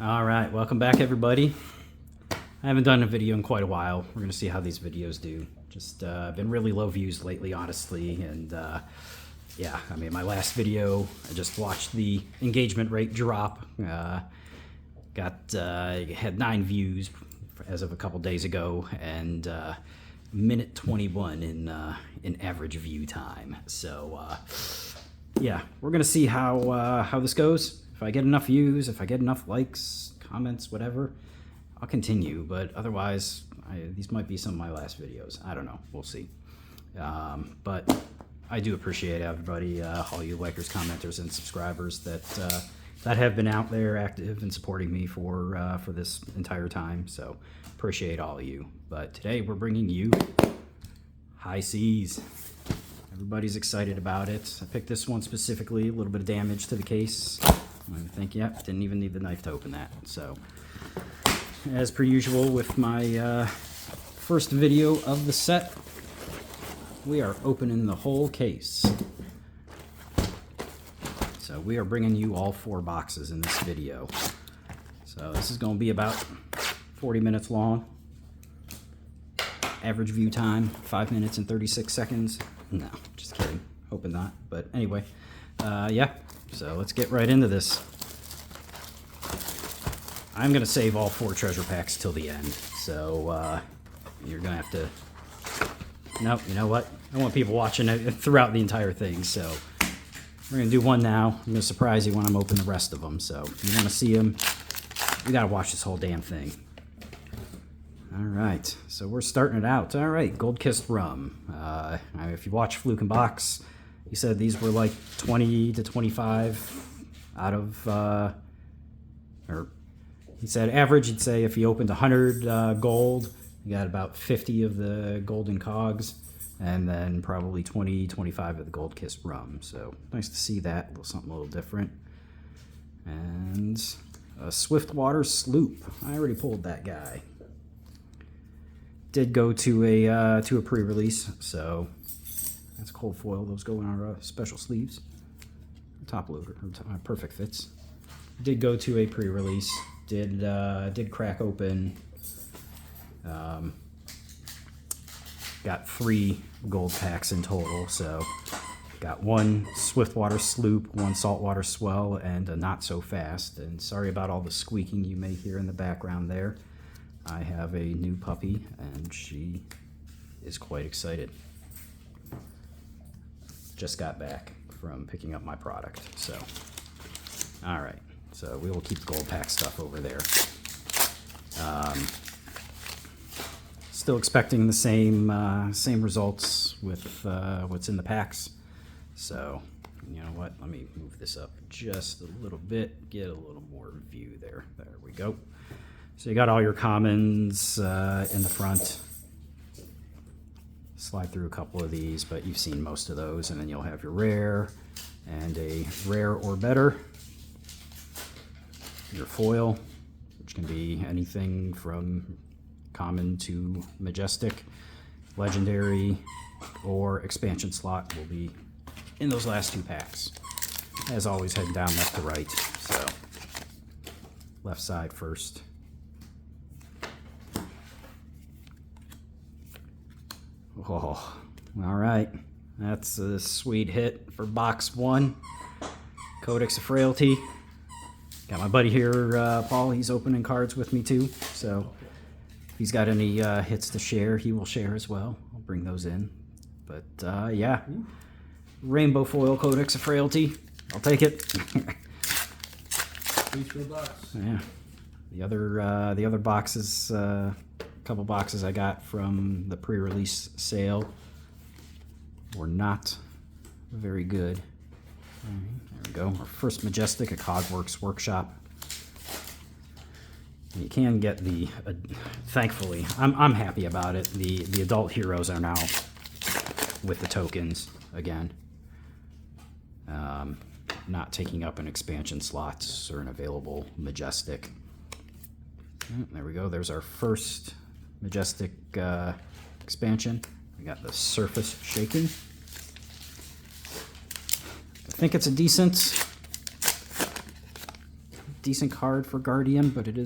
All right, welcome back everybody. I haven't done a video in quite a while. We're gonna see how these videos do. Just been really low views lately, honestly, and yeah, I mean, my last video, I just watched the engagement rate drop. Had 9 views as of a couple days ago, and minute 21 in average view time. So yeah, we're gonna see how this goes. If I get enough views, if I get enough likes, comments, whatever, I'll continue. But otherwise, these might be some of my last videos. I don't know. We'll see. But I do appreciate everybody, all you likers, commenters, and subscribers that have been out there active and supporting me for this entire time. So appreciate all of you. But today we're bringing you High Seas. Everybody's excited about it. I picked this one specifically. A little bit of damage to the case. I think, yeah, didn't even need the knife to open that. So, as per usual with my first video of the set, we are opening the whole case. So we are bringing you all 4 boxes in this video. So this is going to be about 40 minutes long. Average view time, 5 minutes and 36 seconds. No, just kidding. Hoping not. But anyway, yeah. So let's get right into this. I'm going to save all 4 treasure packs till the end. So you're going to have to... Nope, you know what? I want people watching it throughout the entire thing. So we're going to do one now. I'm going to surprise you when I'm opening the rest of them. So if you want to see them, you got to watch this whole damn thing. All right, so we're starting it out. All right, Gold Kissed Rum. If you watch Fluke and Box, he said these were like 20 to 25 out of, or he said average, he'd say if you opened 100 gold, you got about 50 of the golden cogs, and then probably 20, 25 of the Gold Kissed Rum. So nice to see that, something a little different. And a Swiftwater Sloop. I already pulled that guy. Did go to a pre-release, so that's cold foil. Those go in our special sleeves. Top loader, perfect fits. Did go to a pre-release. Did crack open. Got 3 gold packs in total. So got 1 Swiftwater Sloop, 1 Saltwater Swell, and a Not So Fast. And sorry about all the squeaking you may hear in the background there. I have a new puppy, and she is quite excited. Just got back from picking up my product, so. All right, so we will keep the gold pack stuff over there. Still expecting the same results with what's in the packs. So, you know what? Let me move this up just a little bit, get a little more view there. There we go. So you got all your commons in the front. Slide through a couple of these, but you've seen most of those. And then you'll have your rare and a rare or better. Your foil, which can be anything from common to majestic. Legendary or expansion slot will be in those last 2 packs. As always, heading down left to right. So left side first. Oh, all right. That's a sweet hit for box 1. Codex of Frailty. Got my buddy here, Paul. He's opening cards with me too. So if he's got any hits to share, he will share as well. I'll bring those in. But yeah, Rainbow Foil Codex of Frailty. I'll take it. Yeah. The other boxes. Couple boxes I got from the pre-release sale were not very good. There we go. Our first Majestic, a Cogworks Workshop. You can get the, thankfully, I'm happy about it. The adult heroes are now with the tokens again. Not taking up an expansion slots or an available Majestic. There we go. There's our first Majestic expansion. We got the Surface Shaking. I think it's a decent decent card for Guardian, but it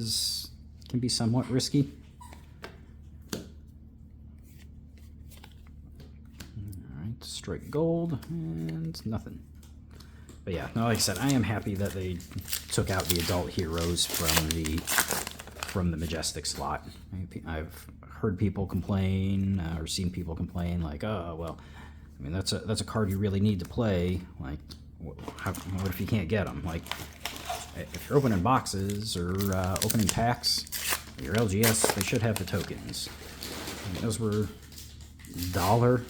can be somewhat risky. Alright, straight gold, and nothing. But yeah, no, like I said, I am happy that they took out the adult heroes from the Majestic slot. I've heard people complain, or seen people complain, like, oh, well, I mean, that's a card you really need to play. Like, what if you can't get them? Like, if you're opening boxes or opening packs, your LGS, they should have the tokens. I mean, those were $1,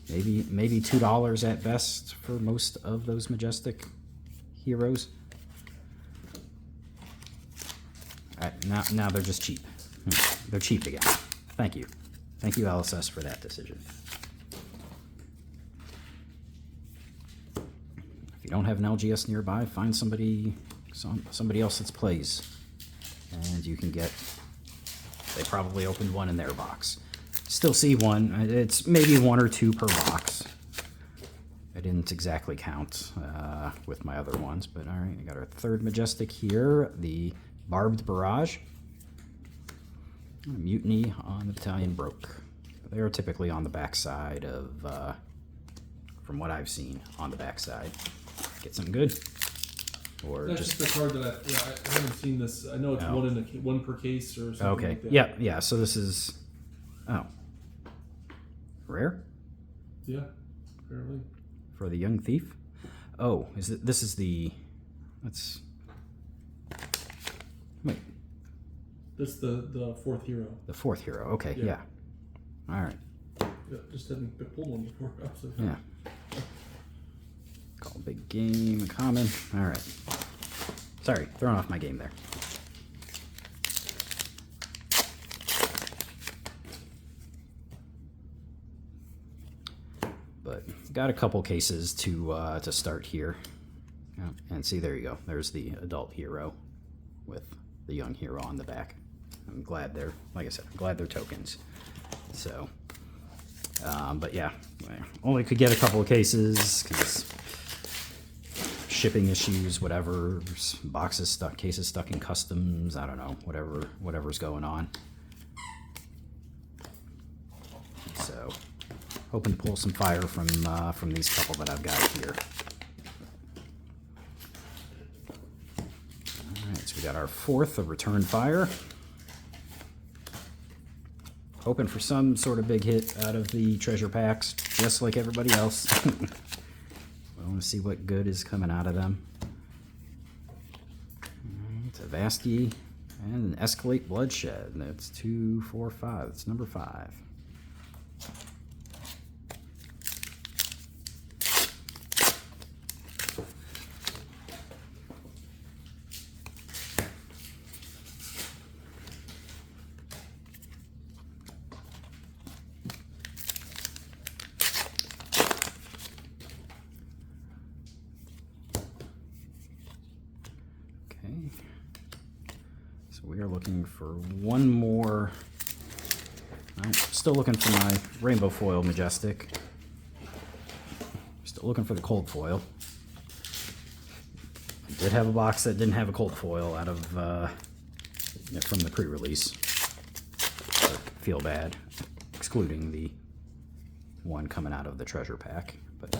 maybe $2 at best for most of those Majestic heroes. Now they're just cheap. They're cheap again. Thank you, LSS, for that decision. If you don't have an LGS nearby, find somebody else that plays, and you can get. They probably opened one in their box. Still see one. It's maybe 1 or 2 per box. I didn't exactly count with my other ones, but all right. I got our third Majestic here, the Barbed Barrage. Mutiny on the Battalion Broke. They are typically on the backside of, from what I've seen, on the backside. Get something good, or that's just the card that I haven't seen this. I know it's one per case or something. Okay. Like that. Yeah. So this is rare. Yeah, apparently. For the Young Thief. Oh, this is the. Let's. Wait. This is the fourth hero. The fourth hero. Okay. Yeah. All right. Yeah, just hadn't pulled one before. Absolutely. Yeah. Call big game, common. All right. Sorry, throwing off my game there. But got a couple cases to start here. And see, there you go. There's the adult hero with the young hero on the back. I'm glad they're, like I said, I'm glad they're tokens. So, but yeah, only could get a couple of cases because shipping issues, whatever, boxes stuck, cases stuck in customs. I don't know, whatever's going on. So, hoping to pull some fire from these couple that I've got here. All right, so we got our fourth of Return Fire. Hoping for some sort of big hit out of the treasure packs, just like everybody else. I want to see what good is coming out of them. It's a Vasky and an Escalate Bloodshed. That's 2, 4, 5. That's number 5. So we are looking for one more. I'm still looking for my Rainbow Foil Majestic. Still looking for the cold foil. I did have a box that didn't have a cold foil out of from the pre-release. Feel bad, excluding the one coming out of the treasure pack, but.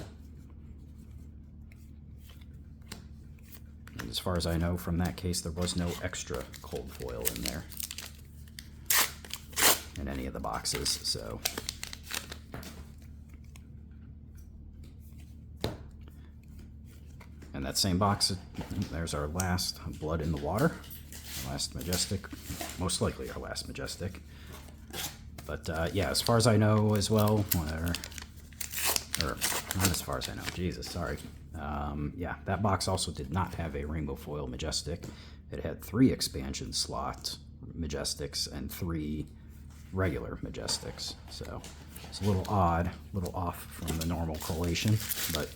As far as I know from that case, there was no extra cold foil in there in any of the boxes, so. And that same box, there's our last Blood in the Water, last Majestic, most likely our last Majestic. But yeah, as far as I know as well, or not as far as I know, Jesus, sorry. Yeah, that box also did not have a Rainbow Foil Majestic. It had 3 expansion slot Majestics and 3 regular Majestics. So it's a little odd, a little off from the normal collation, but.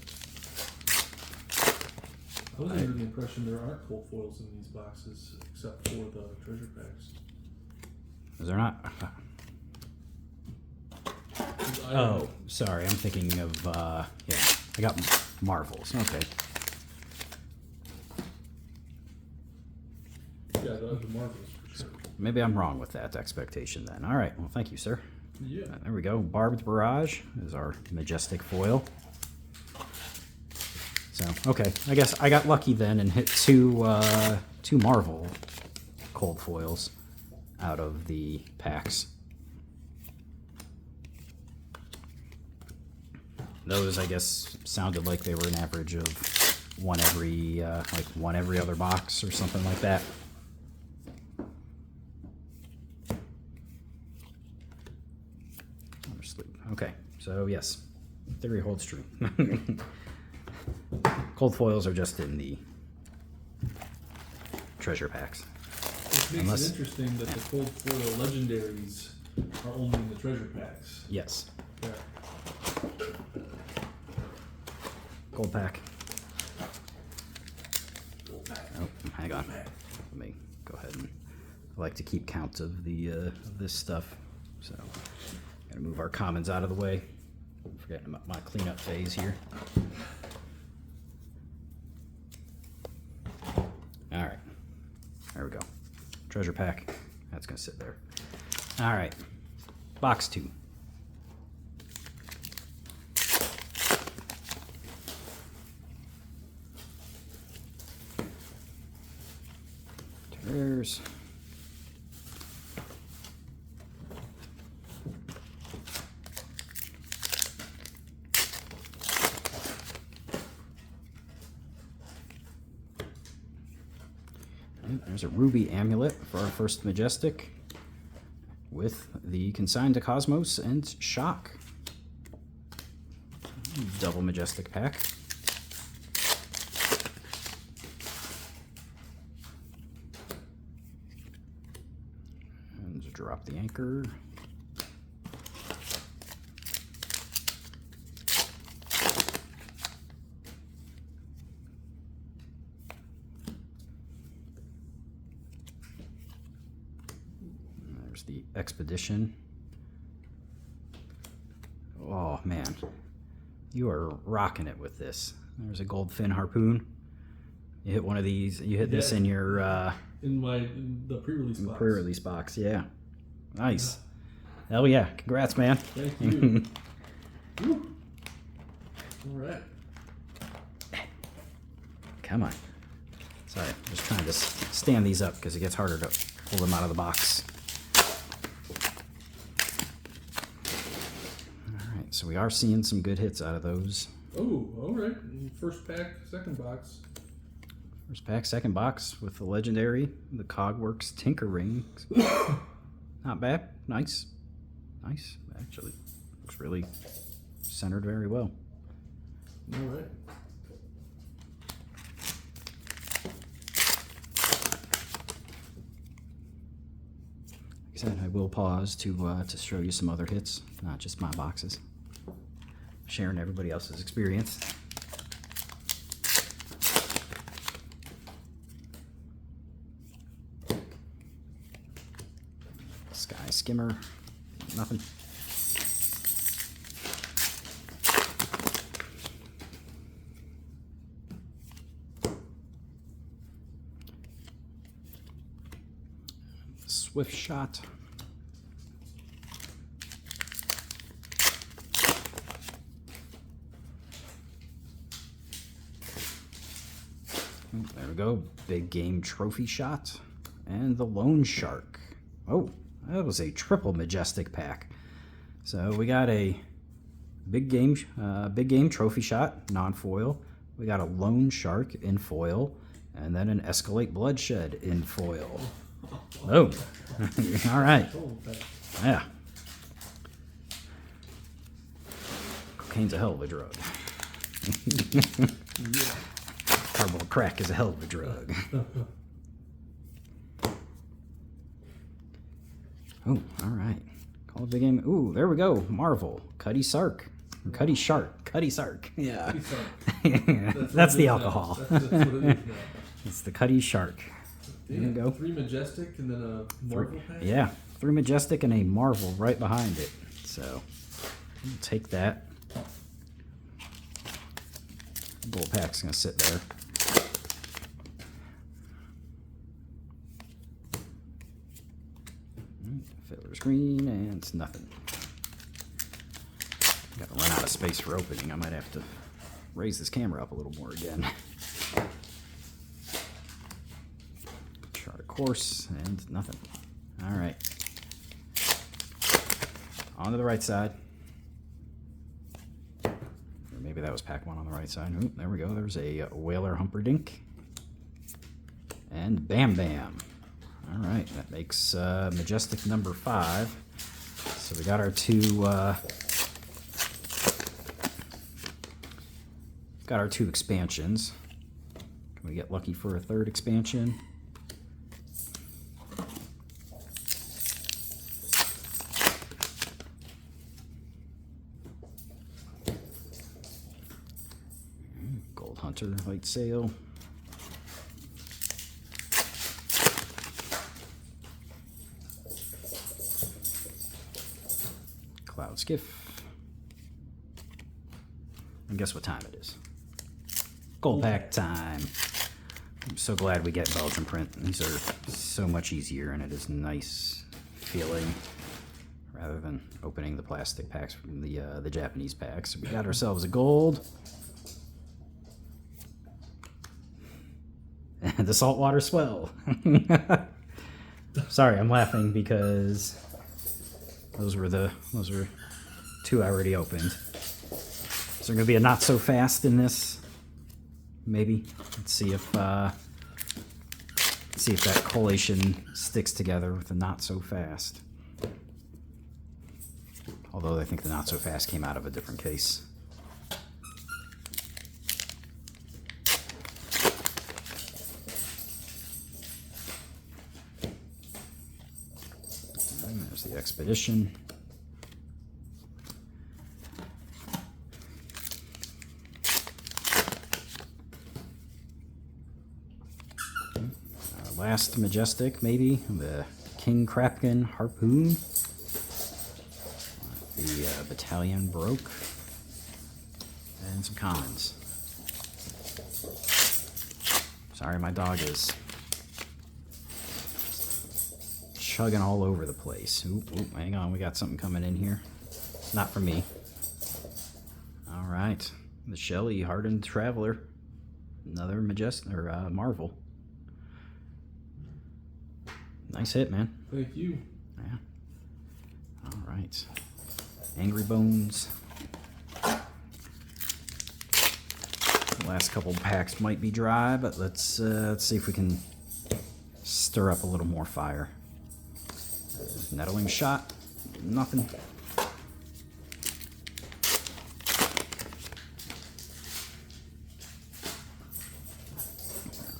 I was under the impression there aren't cold foils in these boxes except for the treasure packs. Is there not? Oh, sorry, I'm thinking of, yeah, I got Marvels, okay. the Marvels for sure. Maybe I'm wrong with that expectation then. All right, well, thank you, sir. Yeah. There we go. Barbed Barrage is our majestic foil. So, okay, I guess I got lucky then and hit two Marvel cold foils out of the packs. Those, I guess, sounded like they were an average of one every other box or something like that. Okay, so yes, theory holds true. Cold foils are just in the treasure packs. It makes it interesting that the cold foil legendaries are only in the treasure packs. Yes. Yeah. Gold pack. Oh, hang on. Let me go ahead and I like to keep count of the of this stuff. So gotta move our commons out of the way. Forgetting about my cleanup phase here. All right. There we go. Treasure pack. That's gonna sit there. All right. Box 2. There's a ruby amulet for our first majestic with the Consigned to Cosmos and Shock. Double majestic pack. And drop the anchor. There's the Expedition. Oh man, you are rocking it with this. There's a gold fin harpoon. You hit one of these. You hit this in your in the pre-release box. Pre-release box. Yeah, nice. Hell yeah! Congrats, man. Thank you. Woo. All right. Come on. Sorry, I'm just trying to stand these up because it gets harder to pull them out of the box. All right, so we are seeing some good hits out of those. Oh, all right. First pack, second box. First pack, second box with the legendary, the Cogworks Tinker Ring. Not bad. Nice. Nice. Actually, looks really centered very well. All right. Like I said, I will pause to show you some other hits, not just my boxes. Sharing everybody else's experience. Sky Skimmer, nothing. Swift Shot. There we go. Big Game Trophy Shot. And the Lone Shark. Oh, that was a triple majestic pack. So we got a Big Game Trophy Shot, non-foil. We got a Lone Shark in foil. And then an Escalate Bloodshed in foil. Oh, all right. Yeah. Cocaine's a hell of a drug. Yeah. Cardboard crack is a hell of a drug. Oh, all right. Call it big game. Ooh, there we go. Marvel. Cuddy Sark. Cuddy Shark. Cuddy Sark. Yeah. That's the alcohol. That's what it is now. It's the Cuddy Shark. There you go. 3 majestic and then a Marvel pack? Yeah. 3 majestic and a Marvel right behind it. So, we'll take that. Gold pack's going to sit there. Fiddler's Green, and nothing. Got to run out of space for opening. I might have to raise this camera up a little more again. Chart of course, and nothing. All right. On to the right side. Or maybe that was pack 1 on the right side. Ooh, there we go. There's a Whaler Humperdinck. And Bam Bam. All right, that makes Majestic number 5. So we got our two expansions. Can we get lucky for a 3rd expansion? Gold Hunter Light Sail. Cloud Skiff. And guess what time it is? Gold pack time. I'm so glad we get Belgian print. These are so much easier, and it is nice feeling rather than opening the plastic packs from the Japanese packs. So we got ourselves a gold. And the saltwater swell. Sorry, I'm laughing because those were 2 I already opened. Is there gonna be a not so fast in this? Maybe. Let's see if that collation sticks together with the not so fast. Although I think the not so fast came out of a different case. And there's the Expedition. Last Majestic, maybe, the King Krapken Harpoon. The Battalion Baroque. And some commons. Sorry, my dog is chugging all over the place. Oop, hang on, we got something coming in here. Not for me. All right, the Shelley Hardened Traveler. Another Majestic, or Marvel. Nice hit, man. Thank you. Yeah. All right. Angry Bones. The last couple packs might be dry, but let's see if we can stir up a little more fire. Nettling Shot. Nothing.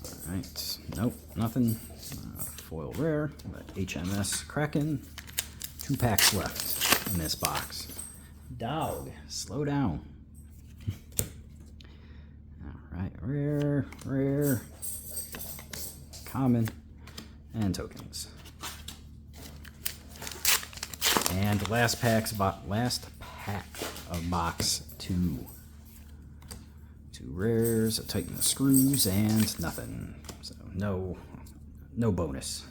All right. Nope. Nothing. Foil rare, but HMS Kraken. 2 packs left in this box. Dog, slow down. Alright, rare, common, and tokens. And last pack of box 2. 2 rares, a tighten the screws, and nothing. So no bonus.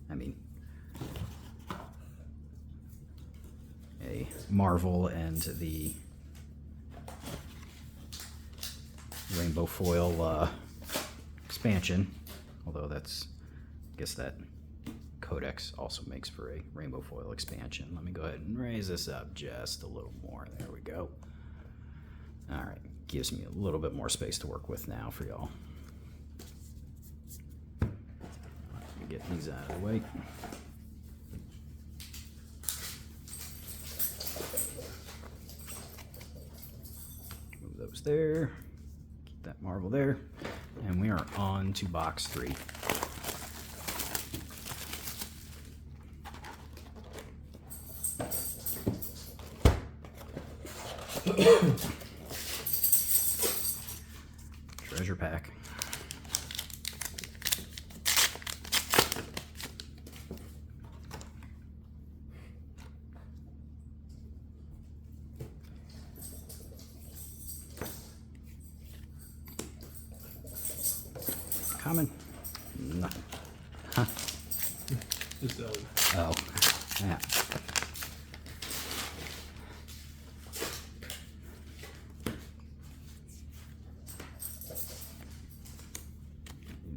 I mean, a Marvel and the Rainbow Foil expansion. Although I guess that Codex also makes for a Rainbow Foil expansion. Let me go ahead and raise this up just a little more. There we go. All right, gives me a little bit more space to work with now for y'all. Get these out of the way. Move those there. Keep that Marvel there. And we are on to box 3. Treasure pack. Common? Nothing. Huh? Just Ellie. Oh. Yeah.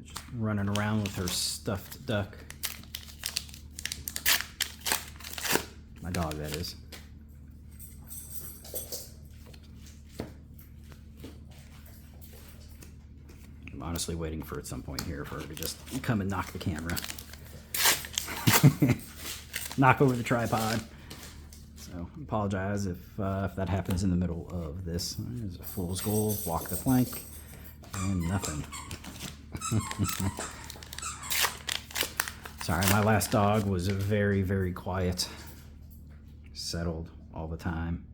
Just running around with her stuffed duck. My dog, that is. I'm honestly waiting for at some point here for her to just come and knock the camera. Knock over the tripod. So apologize if that happens in the middle of this. There's a fool's gold, walk the plank, and nothing. Sorry, my last dog was very, very quiet. Settled all the time.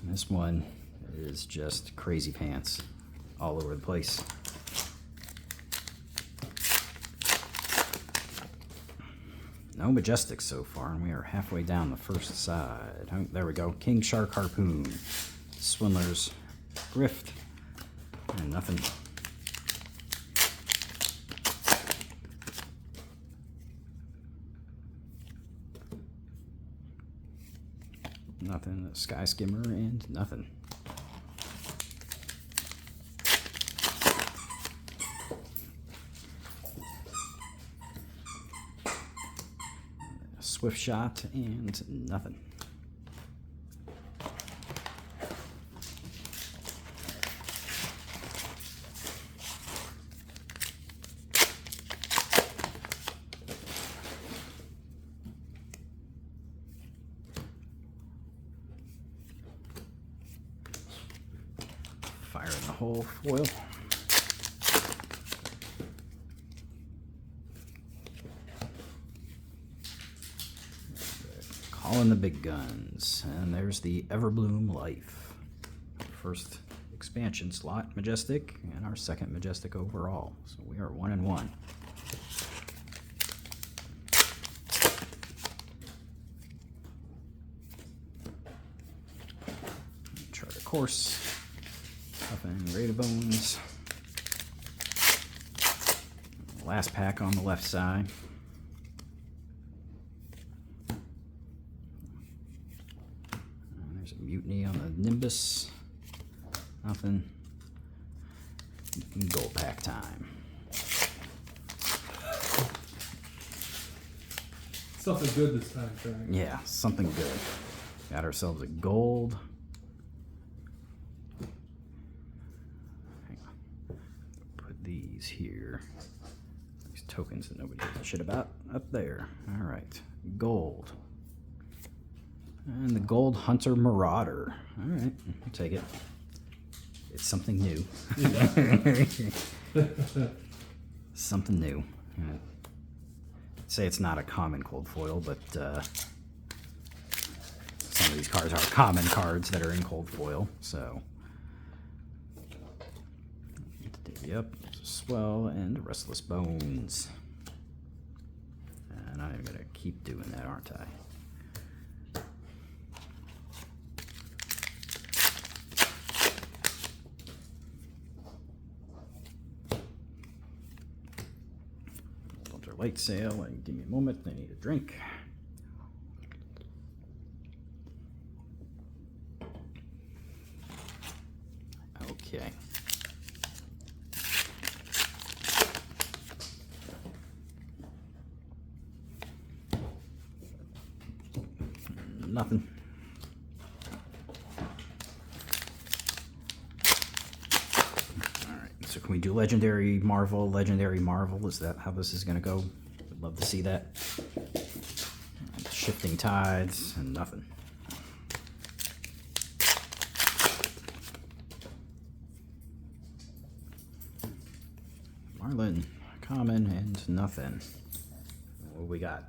This one is just crazy pants all over the place. No Majestics so far, and we are halfway down the first side. Oh, there we go. King Shark Harpoon, Swindler's Grift, and nothing. Nothing. Sky Skimmer and nothing. Swift Shot and nothing. Fire in the hole foil. Calling the big guns. And there's the Everbloom Life. First expansion slot Majestic and our second Majestic overall. So we are 1-1. Chart of Course. Nothing. Raid of Bones. Last pack on the left side. There's a Mutiny on the Nimbus. Nothing. Gold pack time. Something good this time, Frank. Yeah, something good. Got ourselves a gold. Hang on. Put these here. These tokens that nobody gives a shit about. Up there. All right. Gold. And the Gold Hunter Marauder. All right, I'll take it. It's something new. Something new. I'd say it's not a common cold foil, but some of these cards are common cards that are in cold foil. So, Davy Up, Swell, and Restless Bones. And I'm gonna keep doing that, aren't I? Light sale, and give me a moment, I need a drink. Okay. Nothing. So can we do Legendary Marvel? Legendary Marvel, is that how this is going to go? I'd love to see that. Shifting Tides and nothing. Marlin, common and nothing. What we got?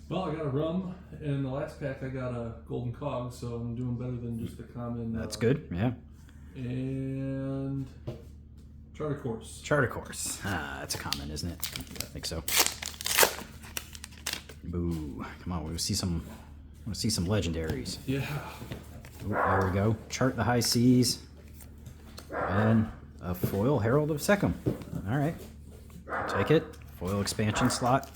Well, I got a rum, and the last pack I got a golden cog, so I'm doing better than just the common. That's good, yeah. And Chart of Course. Chart of Course. Ah, that's a common, isn't it? I think so. Boo! Come on, we want to see some legendaries. Yeah. Ooh, there we go. Chart the High Seas, and a foil Herald of Secum. All right, take it. Foil expansion slot.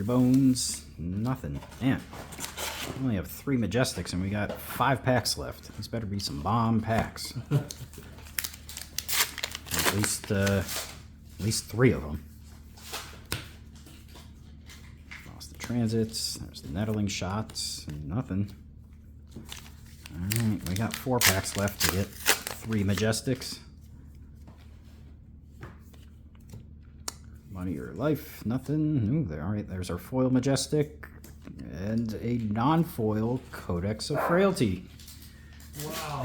Jittery Bones, nothing. Man, we only have 3 Majestics and we got 5 packs left. These better be some bomb packs. At least 3 of them. Lost the Transits. There's the Nettling Shots. Nothing. Alright, we got 4 packs left to get 3 Majestics. Money or Life, nothing. Ooh, alright, there's our foil Majestic and a non-foil Codex of Frailty. Wow.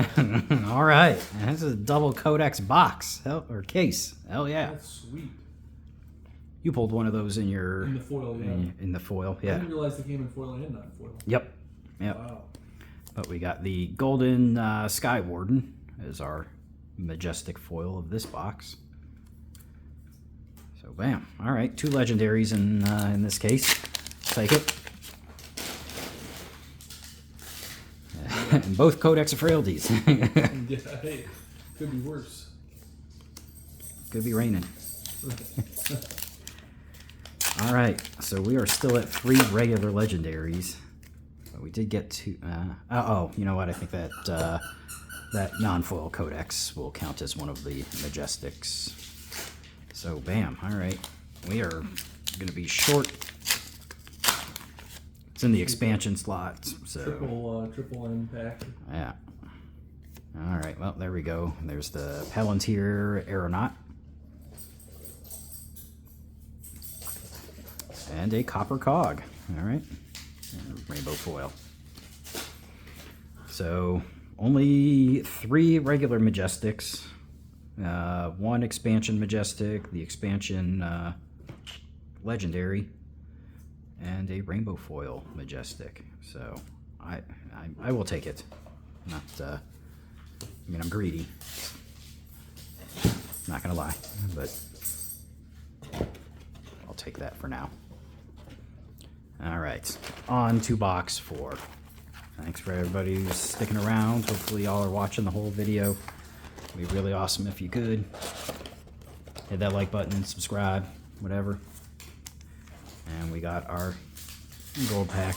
Alright, this is a double Codex box. Or case. Hell yeah. That's sweet. You pulled one of those in your... In the foil, yeah. In the foil, I yeah. didn't realize they came in foil and non-foil. Yep. Wow. But we got the Golden Sky Warden as our Majestic foil of this box. So bam. Alright, 2 legendaries in this case. Take it. And both Codex of Frailties. Yeah, hey, could be worse. Could be raining. Alright, so we are still at 3 regular legendaries. But we did get 2. Oh, you know what? I think that that non-foil Codex will count as one of the Majestics. So bam. Alright. We are going to be short. It's in the expansion slot. So Triple M pack. yeah. Alright, well, there we go. There's the Palantir Aeronaut. And a Copper Cog. Alright. And rainbow foil. So, only 3 regular Majestics. 1 expansion Majestic, the expansion Legendary, and a rainbow foil Majestic. So, I will take it. Not, I mean, I'm greedy. Not gonna lie, but I'll take that for now. Alright, on to box 4. Thanks for everybody who's sticking around. Hopefully y'all are watching the whole video. It'd be really awesome if you could. Hit that like button, subscribe, whatever. And we got our gold pack.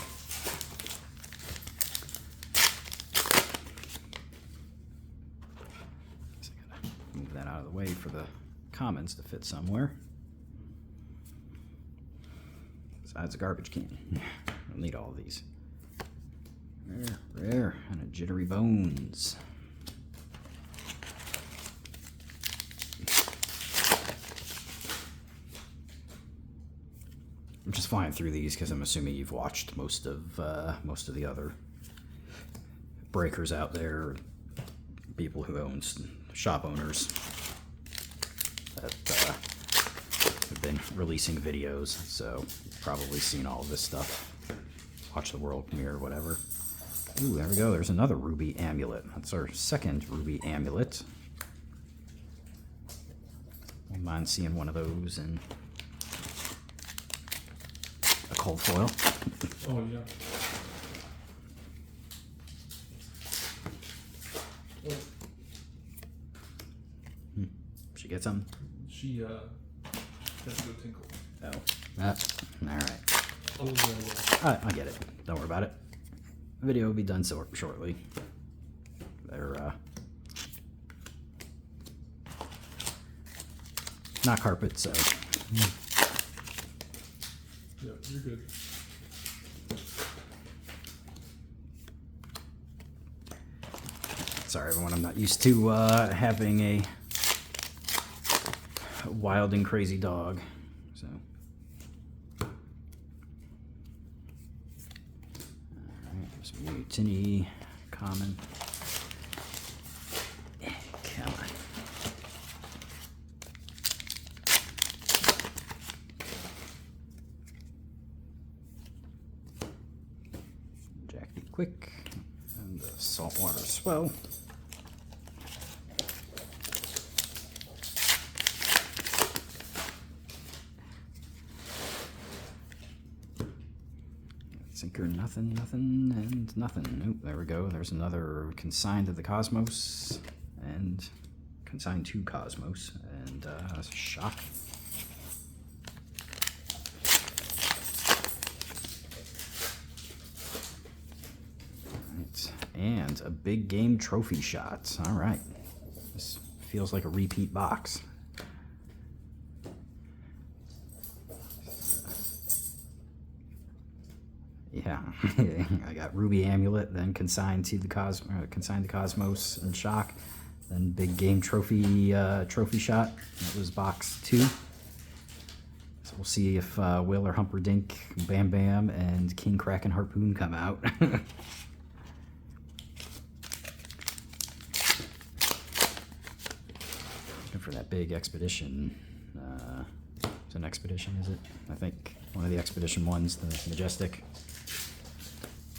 So I gotta move that out of the way for the comments to fit somewhere. Besides a garbage can. We'll need all of these. Rare, and a Jittery Bones. I'm just flying through these because I'm assuming you've watched most of the other breakers out there, people who own shop owners that have been releasing videos. So you've probably seen all of this stuff. Watch the world premiere or whatever. Ooh, there we go. There's another ruby amulet. That's our second ruby amulet. Wouldn't mind seeing one of those in a cold foil. Oh, yeah. She get some? She has to go tinkle. Oh, that's all right. Oh, yeah. I get it. Don't worry about it. The video will be done shortly. They're not carpet, so Yeah, you're good. sorry everyone. I'm not used to having a wild and crazy dog. So. Mutiny, common. Come on. Jack the Quick and the Saltwater Swell. Sinker, nothing, and nothing. Nope, there we go. There's another Consigned to the Cosmos and Consigned to Cosmos and Shock. And a big game trophy shot. All right. This feels like a repeat box. Yeah, I got Ruby Amulet, then Consigned to Cosmos and Shock, then Big Game Trophy Shot. That was box 2. So we'll see if Whaler Humperdinck, Bam Bam, and King Kraken Harpoon come out. Looking for that big Expedition. It's an Expedition, is it? I think one of the Expedition ones, the Majestic.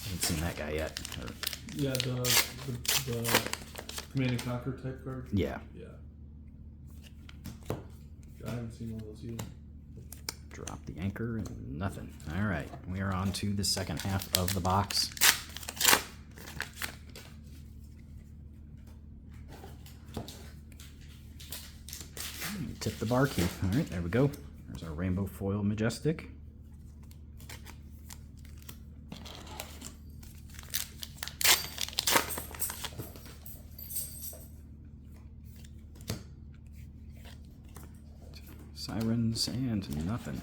Haven't seen that guy yet. Yeah, the Command and Conquer type card. Yeah. Yeah. I haven't seen one of those either. Drop the anchor and nothing. All right, we are on to the second half of the box. Tip the barkeep. All right, there we go. There's our Rainbow Foil Majestic. Sirens and nothing.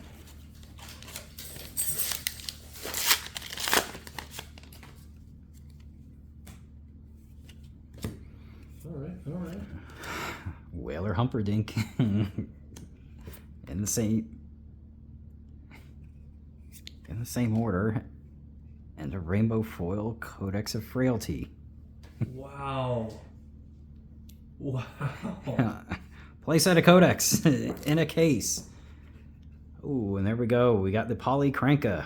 All right. Whaler Humperdinck in the same order, and a Rainbow Foil Codex of Frailty. Wow. Playset of Codex in a case. Ooh, and there we go. We got the Poly Cranka,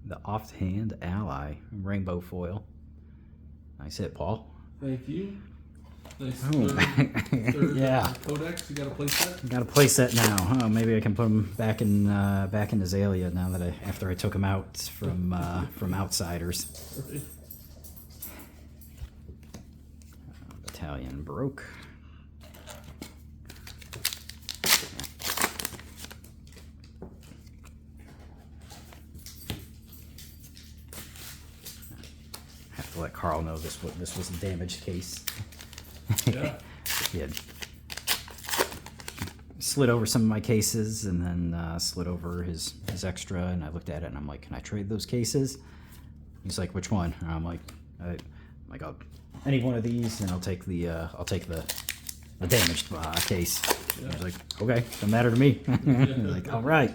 the offhand ally Rainbow Foil. Nice hit, Paul. Thank you. Nice. Oh. Third Yeah. Codex. You got a playset? Got a playset now. Oh, maybe I can put him back in Azalea now that after I took him out from Outsiders. Right. Battalion broke. Have to let Carl know this was a damaged case. Yeah. He had slid over some of my cases and then slid over his extra, and I looked at it and I'm like, can I trade those cases? He's like, which one? And I'm like, any one of these, and I'll take the damaged case. Yeah. I was like, okay, doesn't matter to me. Like, all right.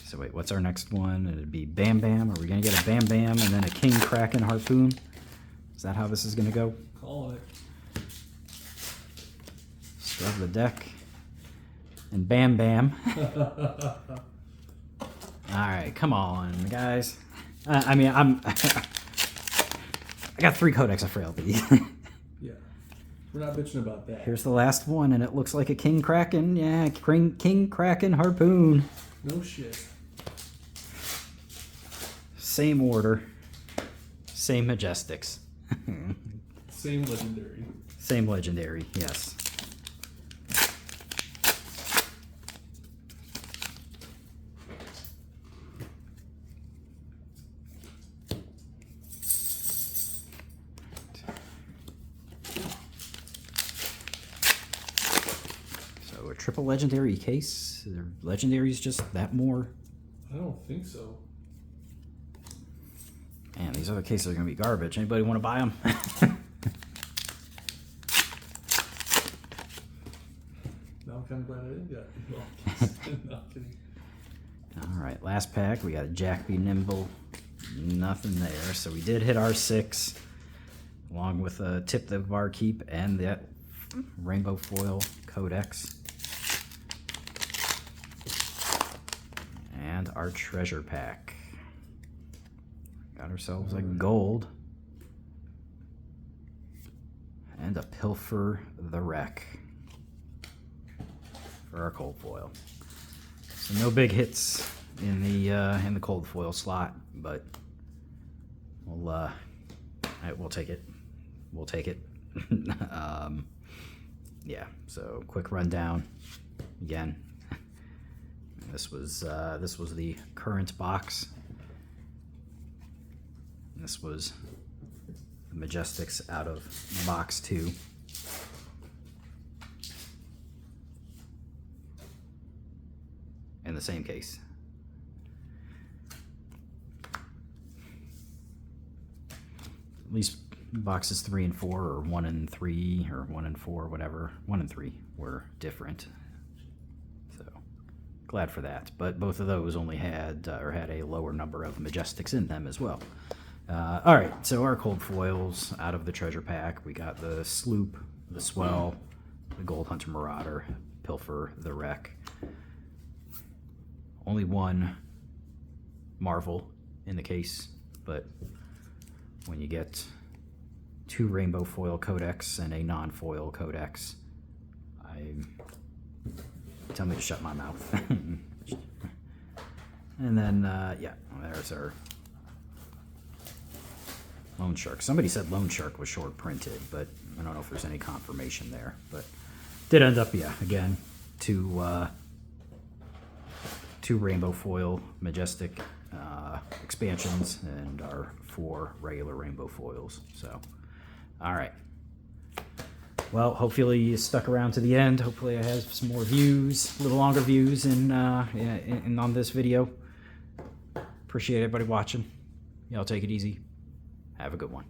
So wait, what's our next one? It'd be Bam Bam. Are we gonna get a Bam Bam and then a King Kraken Harpoon? Is that how this is gonna go? Call it. Scrub the deck. And Bam Bam. Alright, come on, guys. I got 3 Codex of Frailty. Yeah. We're not bitching about that. Here's the last one, and it looks like a King Kraken. Yeah, King Kraken Harpoon. No shit. Same order. Same Majestics. Same legendary. Same legendary, yes. So a triple legendary case? Are legendaries just that more? I don't think so. Man, these other cases are going to be garbage. Anybody want to buy them? Now I'm kind of glad I didn't get it. Not kidding. All right, last pack. We got a Jack Be Nimble. Nothing there. So we did hit our 6, along with a Tip the Barkeep and that Rainbow Foil Codex. And our treasure pack. Got ourselves a gold. And a Pilfer the Wreck for our cold foil. So no big hits in the cold foil slot, but we'll take it. We'll take it. Yeah. So quick rundown again. This was the current box. This was the Majestics out of box 2. In the same case. At least boxes 3 and 4, or 1 and 3, or 1 and 4, whatever. 1 and 3 were different. So glad for that. But both of those only had had a lower number of Majestics in them as well. All right, so our cold foils out of the treasure pack. We got the Sloop, the Swell, the Gold Hunter Marauder, Pilfer, the Wreck. Only one Marvel in the case, but when you get 2 rainbow foil codex and a non-foil codex, tell me to shut my mouth. And then, yeah, there's our Loan Shark. Somebody said Loan Shark was short printed, but I don't know if there's any confirmation there. But did end up, yeah, again, 2 rainbow foil Majestic expansions and our 4 regular rainbow foils. So, all right. Well, hopefully you stuck around to the end. Hopefully I have some more views, a little longer views on this video. Appreciate everybody watching. Y'all take it easy. Have a good one.